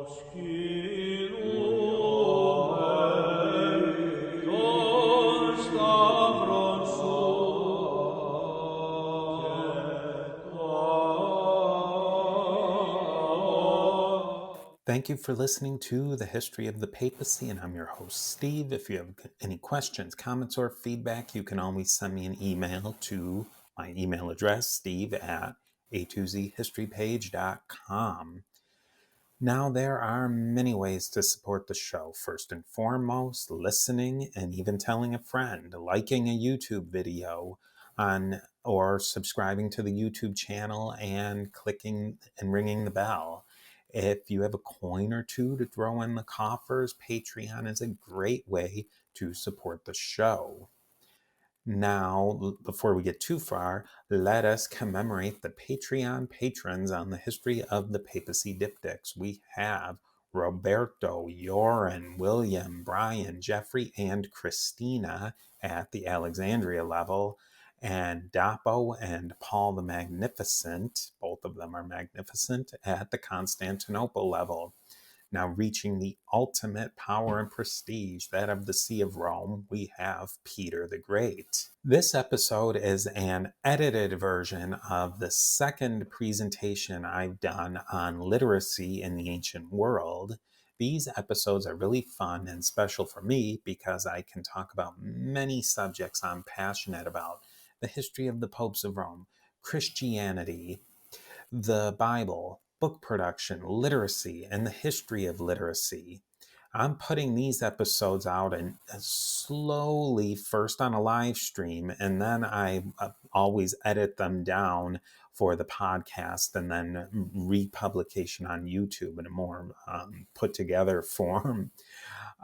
Thank you for listening to The History of the Papacy, and I'm your host, Steve. If you have any questions, comments, or feedback, you can always send me an email to my email address, steve@a2zhistorypage.com. Now, there are many ways to support the show. First and foremost, listening and even telling a friend, liking a YouTube video or subscribing to the YouTube channel and clicking and ringing the bell. If you have a coin or two to throw in the coffers, Patreon is a great way to support the show. Now, before we get too far, let us commemorate the Patreon patrons on the History of the Papacy diptychs. We have Roberto, Joran, William, Brian, Jeffrey, and Christina at the Alexandria level, and Dapo and Paul the Magnificent, both of them are magnificent, at the Constantinople level. Now, reaching the ultimate power and prestige, that of the See of Rome, we have Peter the Great. This episode is an edited version of the second presentation I've done on literacy in the ancient world. These episodes are really fun and special for me because I can talk about many subjects I'm passionate about: the history of the popes of Rome, Christianity, the Bible, book production, literacy, and the history of literacy. I'm putting these episodes out and slowly, first on a live stream, and then I always edit them down for the podcast and then republication on YouTube in a more put together form.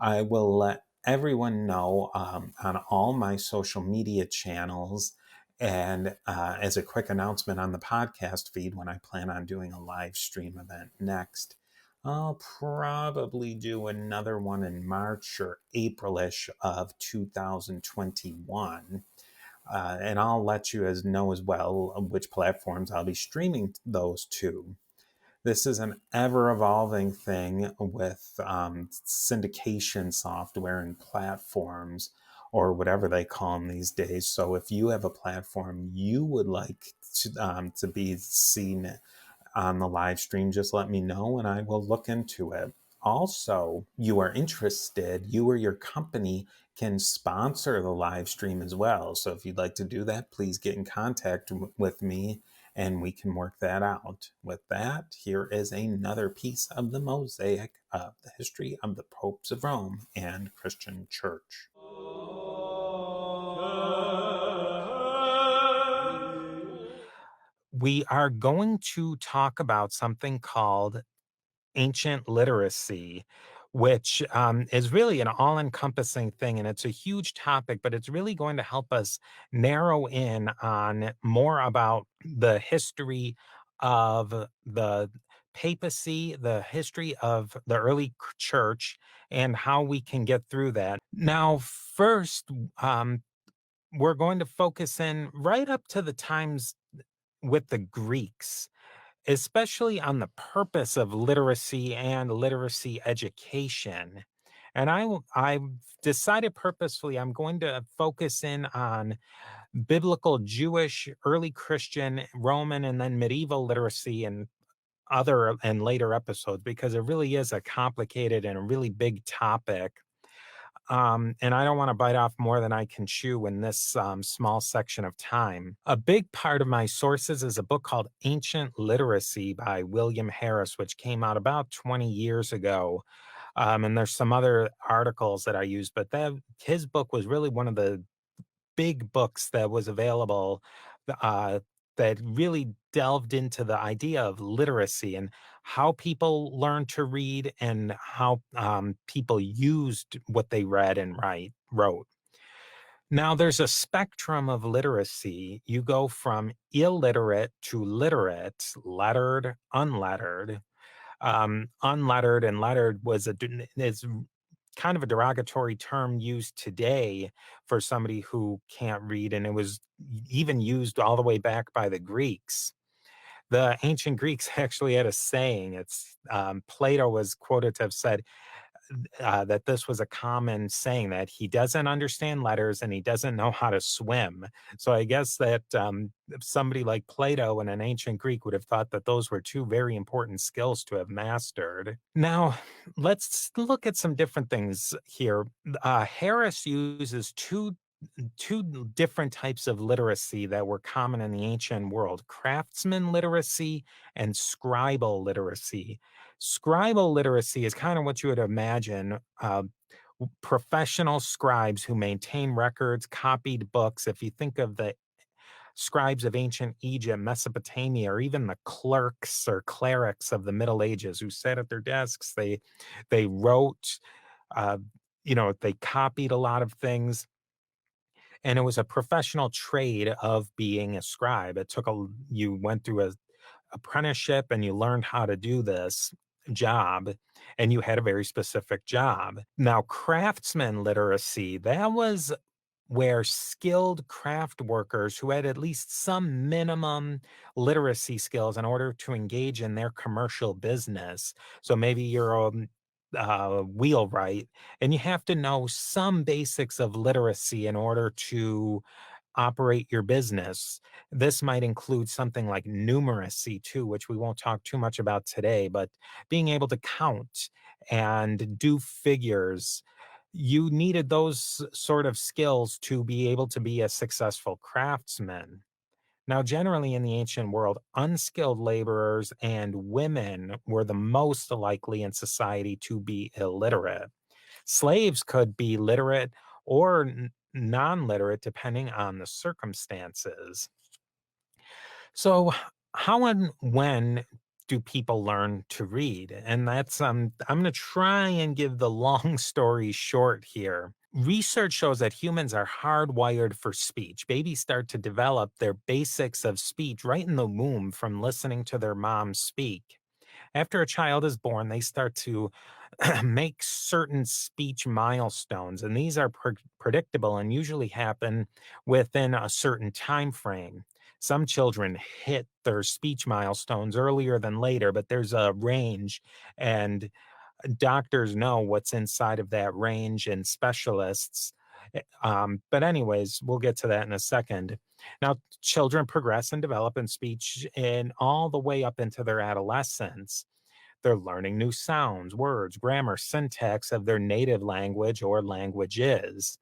I will let everyone know on all my social media channels, and as a quick announcement on the podcast feed, when I plan on doing a live stream event next. I'll probably do another one in March or April-ish of 2021. And I'll let you know as well which platforms I'll be streaming those to. This is an ever-evolving thing with syndication software and platforms, or whatever they call them these days. So if you have a platform you would like to be seen on the live stream, just let me know and I will look into it. Also, you are interested, you or your company can sponsor the live stream as well. So if you'd like to do that, please get in contact with me and we can work that out. With that, here is another piece of the mosaic of the history of the popes of Rome and Christian Church. We are going to talk about something called ancient literacy, which is really an all-encompassing thing, and it's a huge topic, but it's really going to help us narrow in on more about the history of the papacy, the history of the early church, and how we can get through that. Now, first, we're going to focus in right up to the times with the Greeks, especially on the purpose of literacy and literacy education. And I've decided purposefully I'm going to focus in on biblical Jewish, early Christian, Roman, and then medieval literacy and other and later episodes, because it really is a complicated and a really big topic. And I don't want to bite off more than I can chew in this small section of time. A big part of my sources is a book called Ancient Literacy by William Harris, which came out about 20 years ago. And there's some other articles that I used, but his book was really one of the big books that was available that really delved into the idea of literacy and how people learned to read and how people used what they read and wrote. Now, there's a spectrum of literacy. You go from illiterate to literate, lettered, unlettered. Unlettered and lettered is kind of a derogatory term used today for somebody who can't read, and it was even used all the way back by the Greeks. The ancient Greeks actually had a saying. It's Plato was quoted to have said that this was a common saying that he doesn't understand letters and he doesn't know how to swim. So I guess that somebody like Plato in an ancient Greek would have thought that those were two very important skills to have mastered. Now, let's look at some different things here. Harris uses two different types of literacy that were common in the ancient world: craftsman literacy and scribal literacy. Scribal literacy is kind of what you would imagine professional scribes who maintain records, copied books. If you think of the scribes of ancient Egypt, Mesopotamia, or even the clerks or clerics of the Middle Ages who sat at their desks, they wrote, uh, they copied a lot of things, and it was a professional trade of being a scribe. You went through a apprenticeship and you learned how to do this job, and you had a very specific job. Now, craftsman literacy, that was where skilled craft workers who had at least some minimum literacy skills in order to engage in their commercial business. So maybe you're a wheelwright and you have to know some basics of literacy in order to operate your business. This might include something like numeracy too, which we won't talk too much about today, but being able to count and do figures. You needed those sort of skills to be able to be a successful craftsman. Now, generally in the ancient world, unskilled laborers and women were the most likely in society to be illiterate. Slaves could be literate or non-literate depending on the circumstances. So, how and when do people learn to read? And that's I'm going to try and give the long story short here. Research shows that humans are hardwired for speech. Babies start to develop their basics of speech right in the womb from listening to their mom speak. After a child is born, they start to make certain speech milestones, and these are predictable and usually happen within a certain time frame. Some children hit their speech milestones earlier than later, but there's a range, and doctors know what's inside of that range and specialists. But, anyways, we'll get to that in a second. Now, children progress and develop in speech and all the way up into their adolescence. They're learning new sounds, words, grammar, syntax of their native language or languages.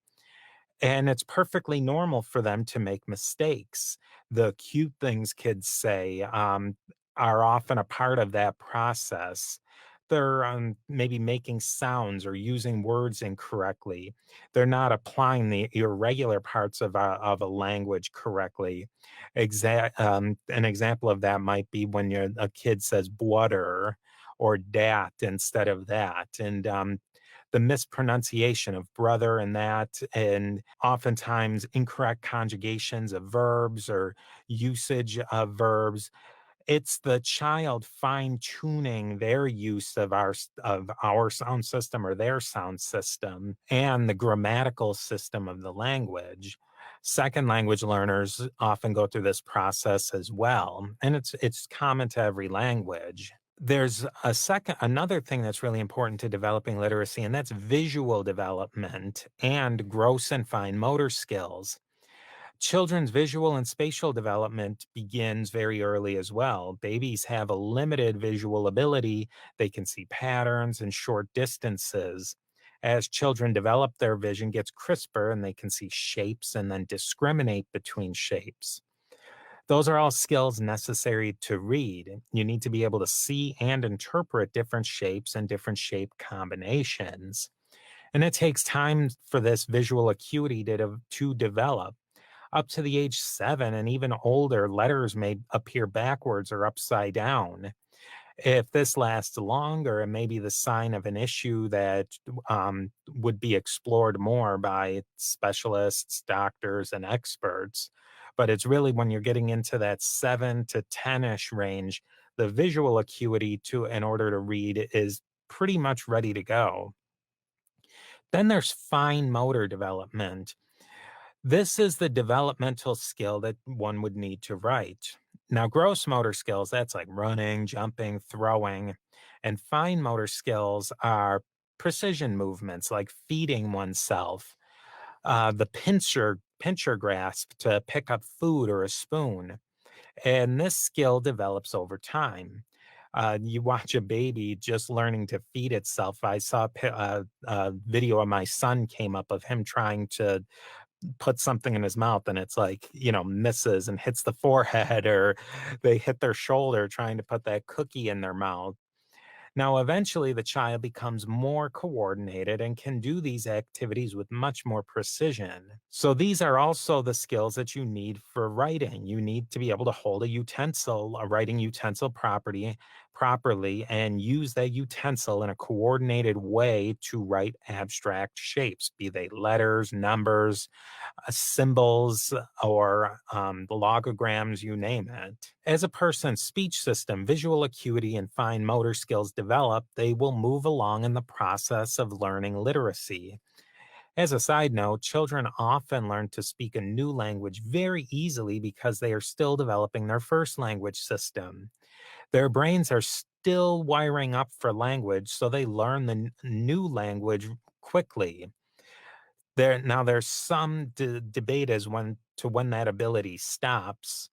And it's perfectly normal for them to make mistakes. The cute things kids say are often a part of that process. They're maybe making sounds or using words incorrectly. They're not applying the irregular parts of a language correctly. An example of that might be when a kid says "butter" or "dat" instead of "that," and the mispronunciation of brother and that, and oftentimes incorrect conjugations of verbs or usage of verbs. It's the child fine tuning their use of our sound system or their sound system and the grammatical system of the language. Second language learners often go through this process as well, and it's common to every language. There's another thing that's really important to developing literacy, and that's visual development and gross and fine motor skills. Children's visual and spatial development begins very early as well. Babies have a limited visual ability. They can see patterns and short distances. As children develop, their vision gets crisper and they can see shapes and then discriminate between shapes. Those are all skills necessary to read. You need to be able to see and interpret different shapes and different shape combinations. And it takes time for this visual acuity to develop. Up to the age 7 and even older, letters may appear backwards or upside down. If this lasts longer, it may be the sign of an issue that would be explored more by specialists, doctors, and experts. But it's really when you're getting into that 7 to 10-ish range, the visual acuity in order to read is pretty much ready to go. Then there's fine motor development. This is the developmental skill that one would need to write. Now, gross motor skills, that's like running, jumping, throwing. And fine motor skills are precision movements like feeding oneself, the pincher grasp to pick up food or a spoon. And this skill develops over time. You watch a baby just learning to feed itself. I saw a video of my son came up of him trying to put something in his mouth and it's like, misses and hits the forehead or they hit their shoulder trying to put that cookie in their mouth. Now, eventually, the child becomes more coordinated and can do these activities with much more precision. So, these are also the skills that you need for writing. You need to be able to hold a writing utensil properly, and use that utensil in a coordinated way to write abstract shapes, be they letters, numbers, symbols, or the logograms, you name it. As a person's speech system, visual acuity, and fine motor skills develop, they will move along in the process of learning literacy. As a side note, children often learn to speak a new language very easily because they are still developing their first language system. Their brains are still wiring up for language, so they learn the new language quickly. There's some debate as when that ability stops.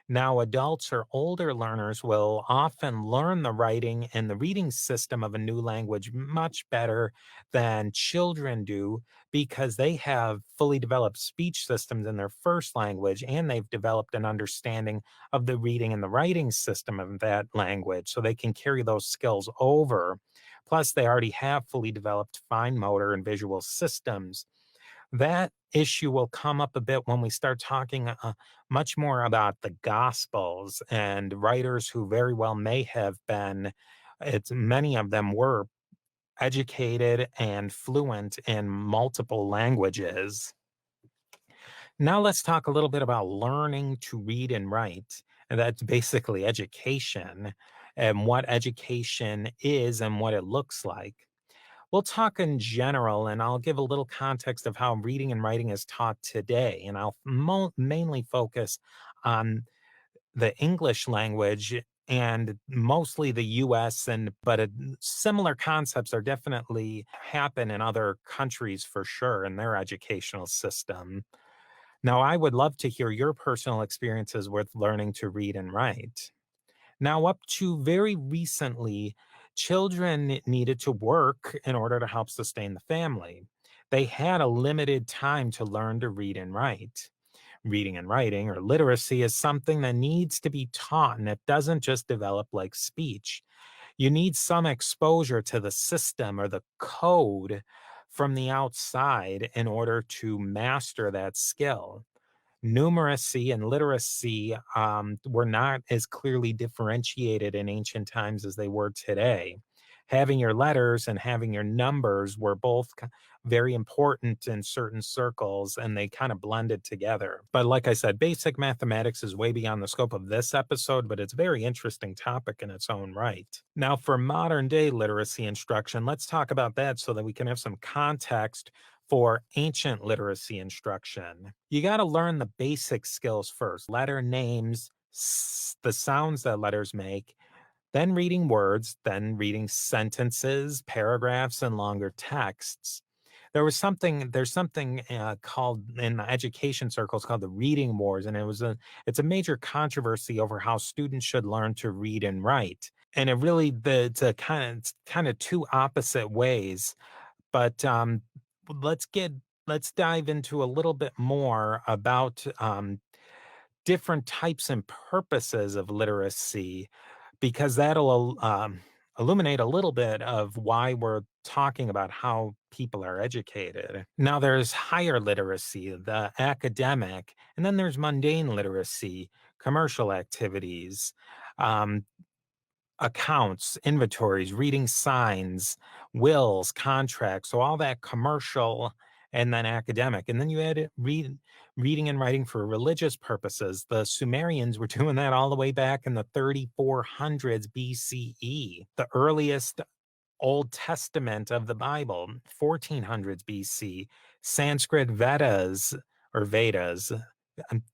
Now, adults or older learners will often learn the writing and the reading system of a new language much better than children do because they have fully developed speech systems in their first language and they've developed an understanding of the reading and the writing system of that language, so they can carry those skills over. Plus, they already have fully developed fine motor and visual systems. That issue will come up a bit when we start talking much more about the Gospels and writers who very well may have been, many of them were educated and fluent in multiple languages. Now let's talk a little bit about learning to read and write. And that's basically education and what education is and what it looks like. We'll talk in general, and I'll give a little context of how reading and writing is taught today. And I'll mainly focus on the English language and mostly the US, but similar concepts are definitely happen in other countries for sure in their educational system. Now, I would love to hear your personal experiences with learning to read and write. Now, up to very recently, children needed to work in order to help sustain the family. They had a limited time to learn to read and write. Reading and writing or literacy is something that needs to be taught and it doesn't just develop like speech. You need some exposure to the system or the code from the outside in order to master that skill. Numeracy and literacy were not as clearly differentiated in ancient times as they were today. Having your letters and having your numbers were both very important in certain circles, and they kind of blended together. But like I said, basic mathematics is way beyond the scope of this episode, but it's a very interesting topic in its own right. Now, for modern day literacy instruction, let's talk about that so that we can have some context for ancient literacy instruction. You got to learn the basic skills first: letter names, the sounds that letters make, then reading words, then reading sentences, paragraphs, and longer texts. There's something called in the education circles called the reading wars, and it's a major controversy over how students should learn to read and write. And it's a kind of two opposite ways. But let's get let's dive into a little bit more about different types and purposes of literacy because that'll illuminate a little bit of why we're talking about how people are educated. Now, there's higher literacy, the academic, and then there's mundane literacy, commercial activities, um, accounts, inventories, reading signs, wills, contracts, so all that commercial and then academic. And then you add reading and writing for religious purposes. The Sumerians were doing that all the way back in the 3400s BCE. The earliest Old Testament of the Bible, 1400s BC, Sanskrit Vedas or Vedas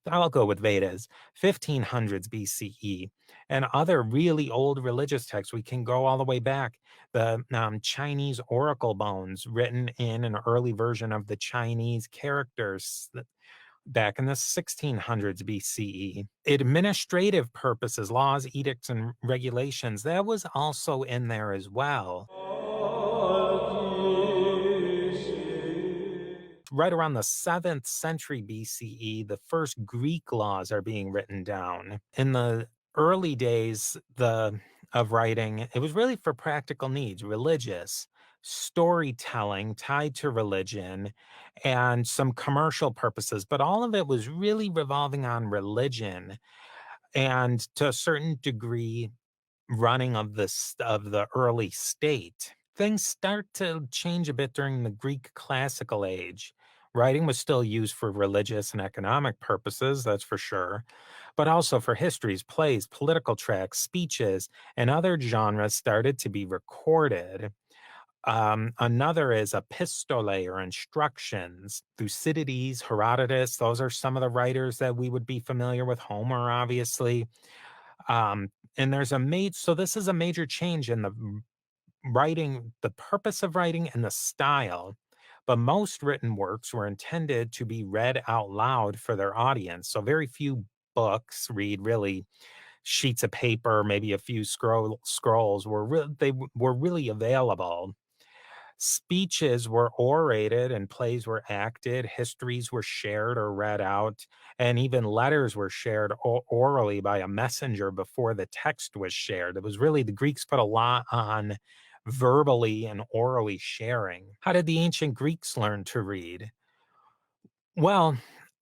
I'll go with Vedas, 1500s BCE, and other really old religious texts. We can go all the way back. The Chinese oracle bones written in an early version of the Chinese characters back in the 1600s BCE. Administrative purposes, laws, edicts, and regulations, that was also in there as well. Right around the 7th century BCE, the first Greek laws are being written down. In the early days of writing, it was really for practical needs, religious, storytelling tied to religion, and some commercial purposes. But all of it was really revolving on religion and, to a certain degree, running of the early state. Things start to change a bit during the Greek classical age. Writing was still used for religious and economic purposes, that's for sure, but also for histories, plays, political tracts, speeches, and other genres started to be recorded. Another is epistole or instructions. Thucydides, Herodotus, those are some of the writers that we would be familiar with. Homer, obviously. And so this is a major change in the writing, the purpose of writing and the style. But most written works were intended to be read out loud for their audience. So very few books read really sheets of paper, maybe a few scrolls were really available. Speeches were orated and plays were acted, histories were shared or read out, and even letters were shared orally by a messenger before the text was shared. It was really the Greeks put a lot on verbally and orally sharing. How did the ancient Greeks learn to read? Well,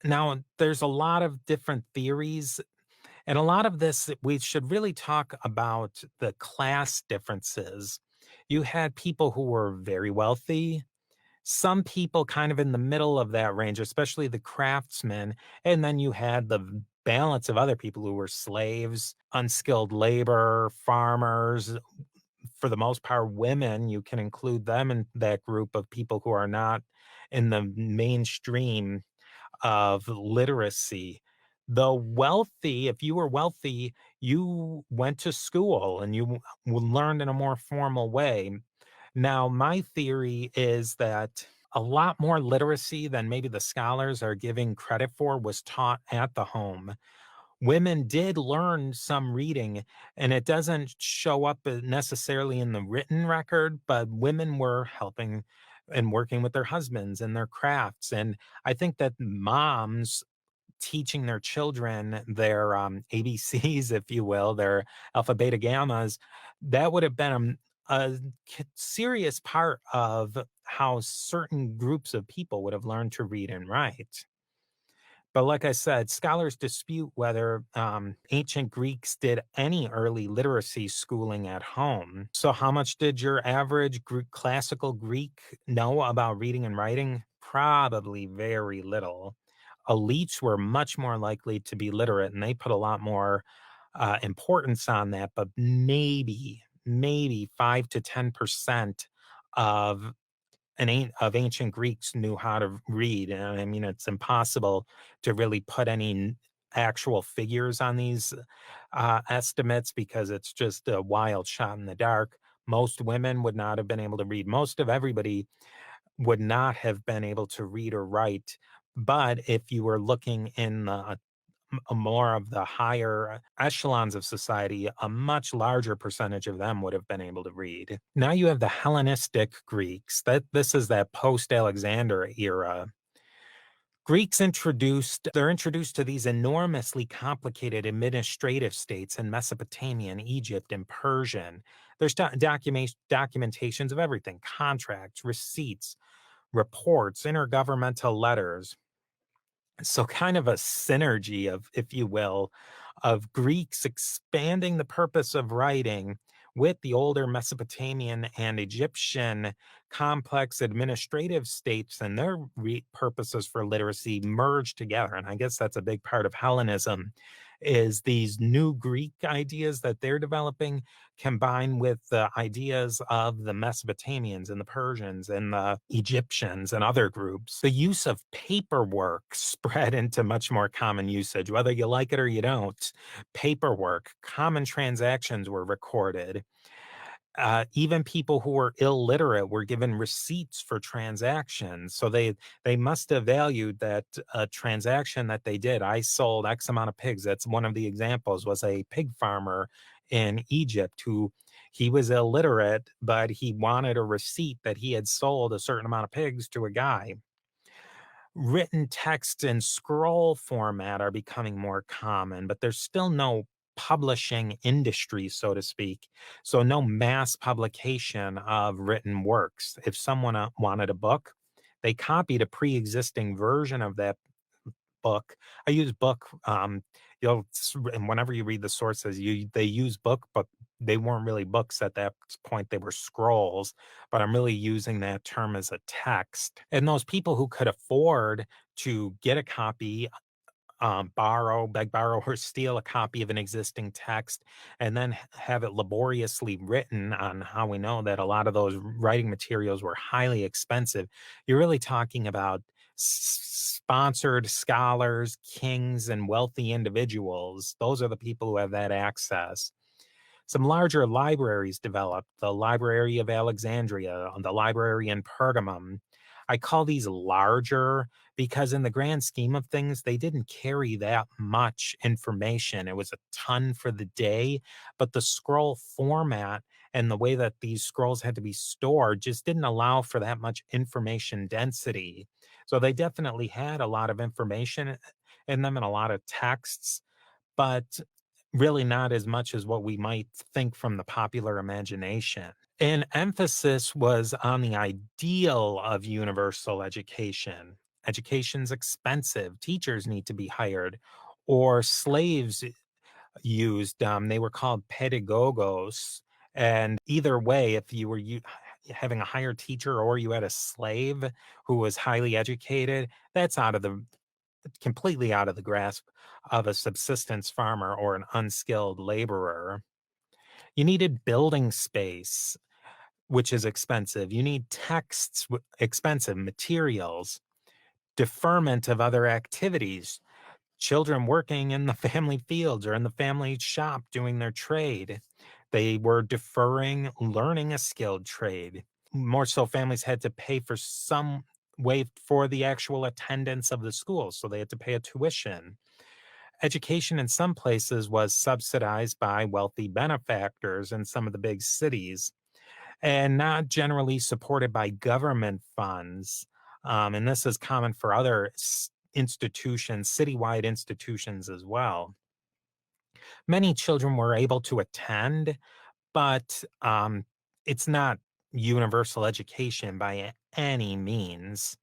now there's a lot of different theories, and a lot of this we should really talk about the class differences. You had people who were very wealthy, some people kind of in the middle of that range, especially the craftsmen, and then you had the balance of other people who were slaves, unskilled labor, farmers. For the most part, women, you can include them in that group of people who are not in the mainstream of literacy. The wealthy, if you were wealthy, you went to school and you learned in a more formal way. Now, my theory is that a lot more literacy than maybe the scholars are giving credit for was taught at the home. Women did learn some reading, and it doesn't show up necessarily in the written record, but women were helping and working with their husbands and their crafts. And I think that moms teaching their children their ABCs, if you will, their alpha, beta, gammas, that would have been serious part of how certain groups of people would have learned to read and write. But like I said, scholars dispute whether ancient Greeks did any early literacy schooling at home. So, how much did your average classical Greek know about reading and writing? Probably very little. Elites were much more likely to be literate, and they put a lot more importance on that. But maybe 5 to 10% of of ancient Greeks knew how to read. And I mean, it's impossible to really put any actual figures on these estimates because it's just a wild shot in the dark. Most women would not have been able to read. Most of everybody would not have been able to read or write. But if you were looking in more of the higher echelons of society, a much larger percentage of them would have been able to read. Now you have the Hellenistic Greeks. This is that post-Alexander era. They're introduced to these enormously complicated administrative states in Mesopotamia and Egypt and Persian. There's documentations of everything, contracts, receipts, reports, intergovernmental letters. So kind of a synergy of, if you will, of Greeks expanding the purpose of writing with the older Mesopotamian and Egyptian complex administrative states and their purposes for literacy merged together. And I guess that's a big part of Hellenism is these new Greek ideas that they're developing combined with the ideas of the Mesopotamians and the Persians and the Egyptians and other groups. The use of paperwork spread into much more common usage, whether you like it or you don't. Paperwork, common transactions were recorded. Even people who were illiterate were given receipts for transactions. So they must have valued that transaction that they did. I sold X amount of pigs. That's one of the examples, was a pig farmer in Egypt who he was illiterate, but he wanted a receipt that he had sold a certain amount of pigs to a guy. Written text in scroll format are becoming more common, but there's still no publishing industry, so to speak. So, no mass publication of written works. If someone wanted a book, they copied a pre existing version of that book. I use book. And whenever you read the sources, they use book, but they weren't really books at that point. They were scrolls. But I'm really using that term as a text. And those people who could afford to get a copy, beg, borrow, or steal a copy of an existing text, and then have it laboriously written on how we know that a lot of those writing materials were highly expensive. You're really talking about sponsored scholars, kings, and wealthy individuals. Those are the people who have that access. Some larger libraries developed, the Library of Alexandria, the Library in Pergamum. I call these larger because, in the grand scheme of things, they didn't carry that much information. It was a ton for the day, but the scroll format and the way that these scrolls had to be stored just didn't allow for that much information density. So they definitely had a lot of information in them and a lot of texts, but really not as much as what we might think from the popular imagination. An emphasis was on the ideal of universal education. Education's expensive, teachers need to be hired, or slaves used. They were called pedagogos. And either way, if you were having a hired teacher or you had a slave who was highly educated, that's completely out of the grasp of a subsistence farmer or an unskilled laborer. You needed building space, which is expensive. You need texts, expensive materials, deferment of other activities, children working in the family fields or in the family shop doing their trade. They were deferring learning a skilled trade. More so, families had to pay for some way for the actual attendance of the school. So they had to pay a tuition. Education in some places was subsidized by wealthy benefactors in some of the big cities and not generally supported by government funds. And this is common for other institutions, citywide institutions as well. Many children were able to attend, but it's not universal education by any means.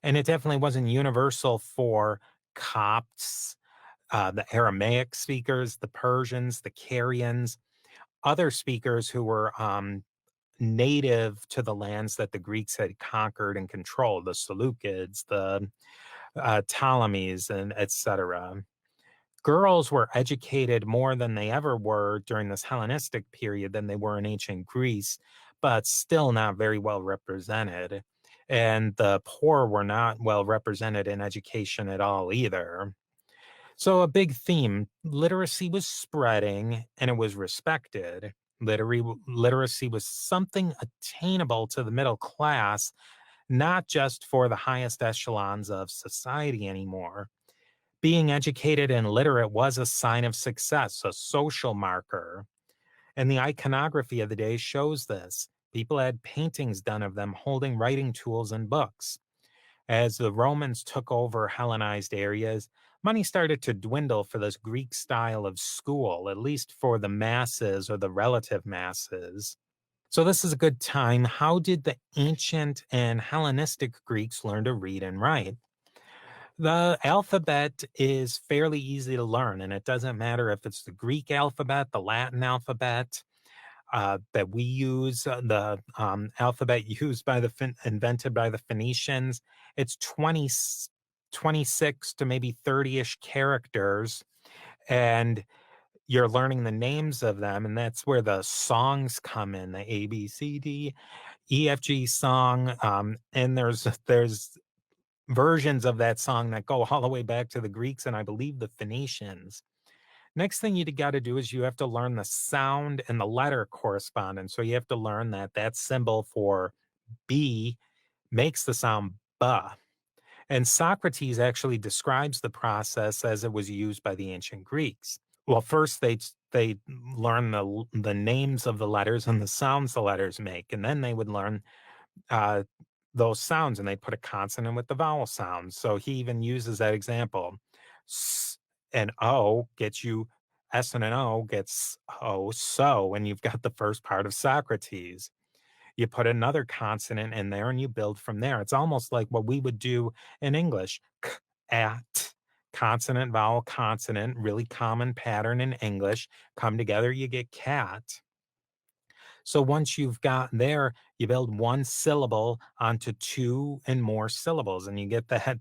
And it definitely wasn't universal for Copts, the Aramaic speakers, the Persians, the Carians, other speakers who were native to the lands that the Greeks had conquered and controlled, the Seleucids, the Ptolemies, and etc. Girls were educated more than they ever were during this Hellenistic period than they were in ancient Greece, but still not very well represented. And the poor were not well represented in education at all either. So, a big theme, literacy was spreading and it was respected. Literacy was something attainable to the middle class, not just for the highest echelons of society anymore. Being educated and literate was a sign of success, a social marker. And the iconography of the day shows this. People had paintings done of them holding writing tools and books. As the Romans took over Hellenized areas, money started to dwindle for this Greek style of school, at least for the masses or the relative masses. So, this is a good time. How did the ancient and Hellenistic Greeks learn to read and write? The alphabet is fairly easy to learn, and it doesn't matter if it's the Greek alphabet, the Latin alphabet that we use, the alphabet used by invented by the Phoenicians. It's 26 to maybe 30-ish characters, And you're learning the names of them, and that's where the songs come in, the A, B, C, D, E, F, G song, and there's versions of that song that go all the way back to the Greeks and I believe the Phoenicians. Next thing you gotta do is you have to learn the sound and the letter correspondence, so you have to learn that that symbol for B makes the sound "ba." And Socrates actually describes the process as it was used by the ancient Greeks. Well, first they learn the names of the letters and the sounds the letters make, and then they would learn uh, those sounds, and they put a consonant with the vowel sounds. So he even uses that example. S and O gets you S and an O gets O, so, and you've got the first part of Socrates. You put another consonant in there and you build from there. It's almost like what we would do in English. K, at, consonant, vowel, consonant, really common pattern in English. Come together, you get cat. So once you've got there, you build one syllable onto two and more syllables, and you get that,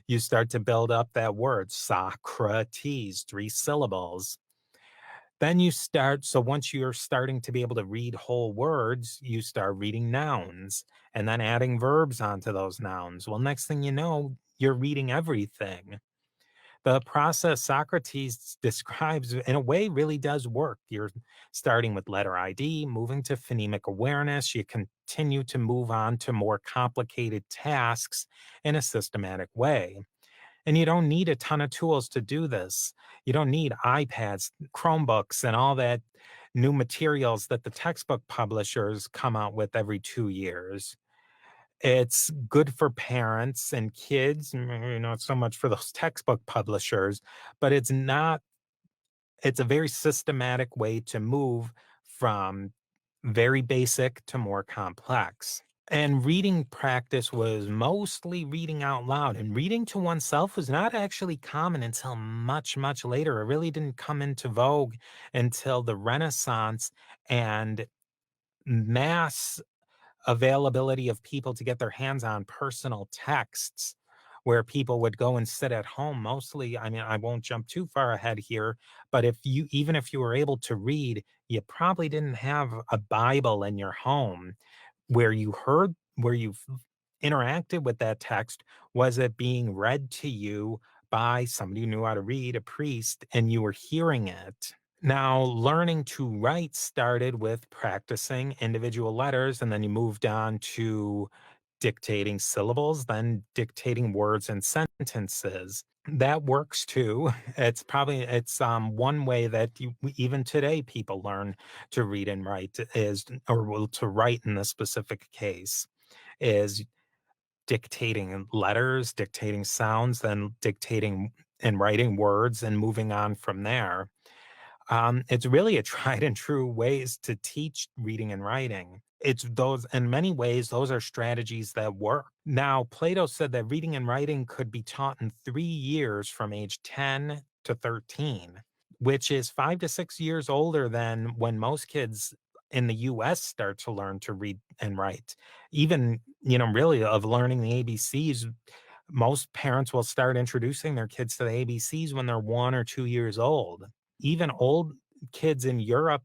you start to build up that word, Socrates, three syllables. Then you start, so once you're starting to be able to read whole words, you start reading nouns and then adding verbs onto those nouns. Well, next thing you know, you're reading everything. The process Socrates describes, in a way, really does work. You're starting with letter ID, moving to phonemic awareness. You continue to move on to more complicated tasks in a systematic way. And you don't need a ton of tools to do this. You don't need iPads, Chromebooks, and all that new materials that the textbook publishers come out with every 2 years. It's good for parents and kids, not so much for those textbook publishers, but it's a very systematic way to move from very basic to more complex. And reading practice was mostly reading out loud, and reading to oneself was not actually common until much, much later. It really didn't come into vogue until the Renaissance and mass availability of people to get their hands on personal texts where people would go and sit at home mostly. I mean, I won't jump too far ahead here, but if you, even if you were able to read, you probably didn't have a Bible in your home where you've interacted with that text. Was it being read to you by somebody who knew how to read, a priest, and you were hearing it? Now, learning to write started with practicing individual letters, and then you moved on to dictating syllables, then dictating words and sentences. That works too. It's one way that even today people learn to read and write is, or well, to write in this specific case, is dictating letters, dictating sounds, then dictating and writing words and moving on from there. It's really a tried and true ways to teach reading and writing. It's those, in many ways, those are strategies that work. Now, Plato said that reading and writing could be taught in 3 years from age 10 to 13, which is 5 to 6 years older than when most kids in the US start to learn to read and write. Even, really of learning the ABCs, most parents will start introducing their kids to the ABCs when they're 1 or 2 years old. Even old kids in Europe,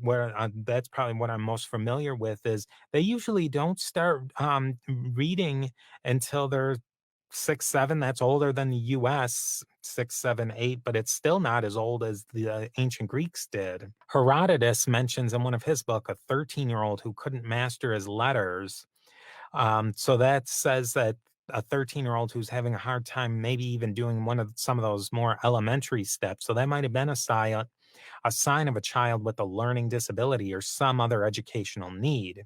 where that's probably what I'm most familiar with, is they usually don't start reading until they're 6, 7. That's older than the US, 6, 7, 8, but it's still not as old as the ancient Greeks did. Herodotus mentions in one of his book a 13-year-old who couldn't master his letters. So that says that a 13-year-old who's having a hard time maybe even doing some of those more elementary steps. So that might have been a sign of a child with a learning disability or some other educational need.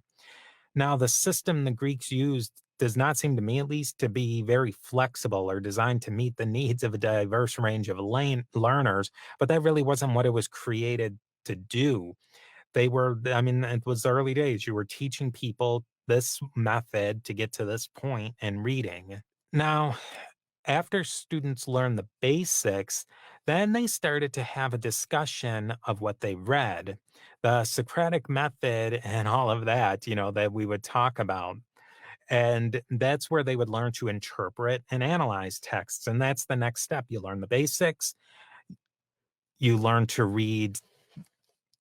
Now, the system the Greeks used does not seem to me, at least, to be very flexible or designed to meet the needs of a diverse range of learners, but that really wasn't what it was created to do. I mean, it was the early days. You were teaching people this method to get to this point in reading. Now, after students learned the basics, then they started to have a discussion of what they read, the Socratic method and all of that, that we would talk about. And that's where they would learn to interpret and analyze texts. And that's the next step. You learn the basics, You learn to read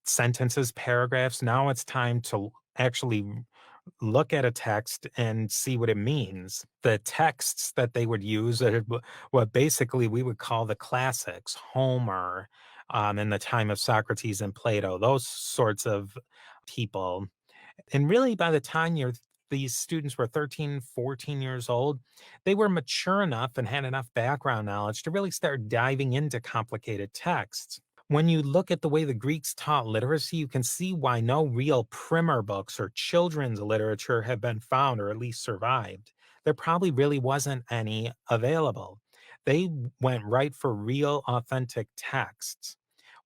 sentences, paragraphs. Now it's time to actually look at a text and see what it means. The texts that they would use are what basically we would call the classics, Homer, in the time of Socrates and Plato, those sorts of people. And really, by the time these students were 13, 14 years old, they were mature enough and had enough background knowledge to really start diving into complicated texts. When you look at the way the Greeks taught literacy, you can see why no real primer books or children's literature have been found or at least survived. There probably really wasn't any available. They went right for real, authentic texts.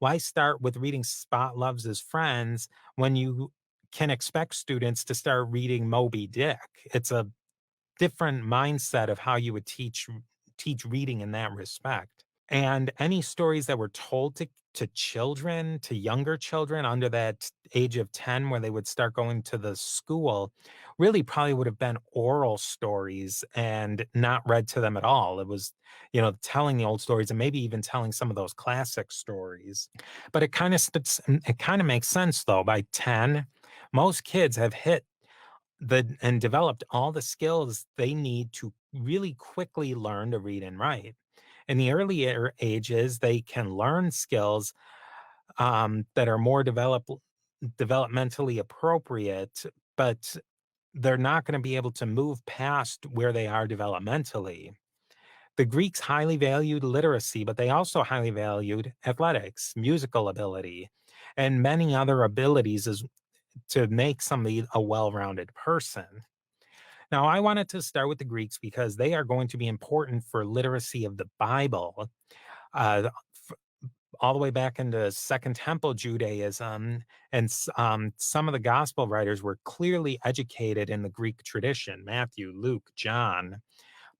Why start with reading Spot Loves His Friends when you can expect students to start reading Moby Dick? It's a different mindset of how you would teach reading in that respect. And any stories that were told to children, to younger children under that age of 10, where they would start going to the school, really probably would have been oral stories and not read to them at all. It was, telling the old stories and maybe even telling some of those classic stories. But it kind of makes sense though. By 10, most kids have hit and developed all the skills they need to really quickly learn to read and write. In the earlier ages, they can learn skills that are more developmentally appropriate, but they're not going to be able to move past where they are developmentally. The Greeks highly valued literacy, but they also highly valued athletics, musical ability, and many other abilities to make somebody a well-rounded person. Now, I wanted to start with the Greeks because they are going to be important for literacy of the Bible, f all the way back into Second Temple Judaism, and some of the gospel writers were clearly educated in the Greek tradition, Matthew, Luke, John,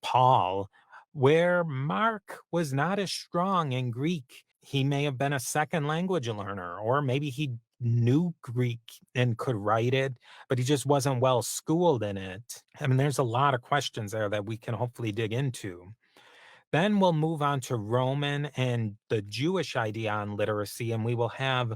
Paul, where Mark was not as strong in Greek. He may have been a second language learner, or maybe he knew Greek and could write it, but he just wasn't well schooled in it. I mean, there's a lot of questions there that we can hopefully dig into. Then we'll move on to Roman and the Jewish idea on literacy, and we will have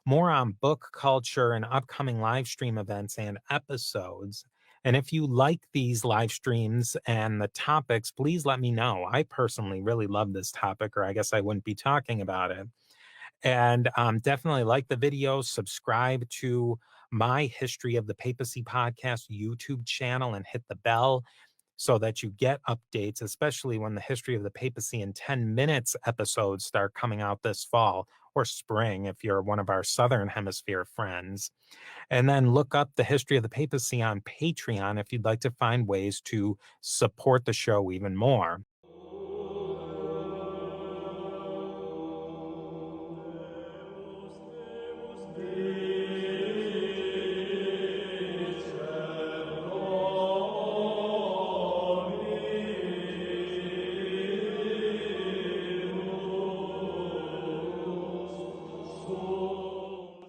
more on book culture and upcoming live stream events and episodes. And if you like these live streams and the topics, please let me know. I personally really love this topic, or I guess I wouldn't be talking about it. And definitely like the video, subscribe to my History of the Papacy podcast YouTube channel, and hit the bell so that you get updates, especially when the History of the Papacy in 10 minutes episodes start coming out this fall or spring if you're one of our Southern Hemisphere friends. And then look up the History of the Papacy on Patreon if you'd like to find ways to support the show even more.